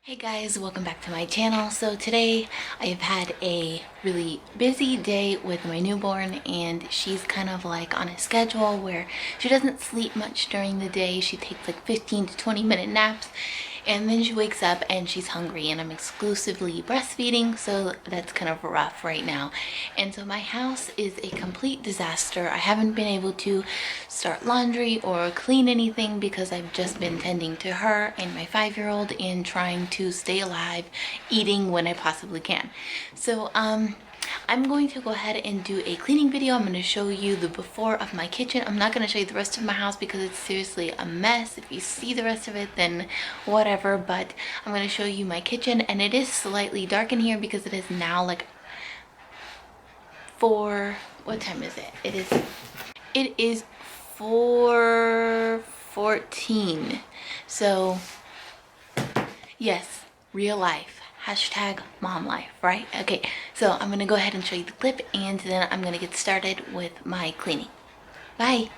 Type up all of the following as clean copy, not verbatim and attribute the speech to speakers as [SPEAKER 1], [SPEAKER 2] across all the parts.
[SPEAKER 1] Hey guys, welcome back to my channel. So today I've had a really busy day with my newborn, and she's kind of like on a schedule where she doesn't sleep much during the day. She takes like 15 to 20-minute naps, and then she wakes up and she's hungry, and I'm exclusively breastfeeding, so that's kind of rough right now. And so my house is a complete disaster. I haven't been able to start laundry or clean anything because I've just been tending to her and my 5-year-old and trying to stay alive, eating when I possibly can. So I'm going to go ahead and do a cleaning video. I'm going to show you the before of my kitchen. I'm not going to show you the rest of my house because it's seriously a mess. If you see the rest of it, then whatever, but I'm going to show you my kitchen, and it is slightly dark in here because it is now like what time is it? It is 4:14. So yes, real life. Hashtag mom life, right? Okay, so I'm gonna go ahead and show you the clip, and then I'm gonna get started with my cleaning. Bye.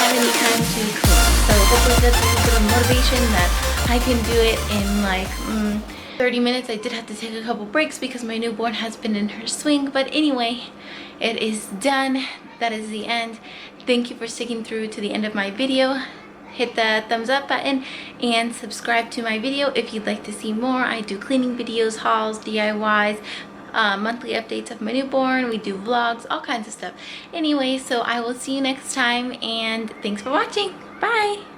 [SPEAKER 1] have any time to clean. So hopefully that's a little bit of motivation that I can do it in like 30 minutes. I did have to take a couple breaks because my newborn has been in her swing, but anyway, it is done. That is the end. Thank you for sticking through to the end of my video. Hit the thumbs up button and subscribe to my video if you'd like to see more. I do cleaning videos, hauls, DIYs, monthly updates of my newborn. We do vlogs, all kinds of stuff. Anyway, so I will see you next time, and thanks for watching. Bye.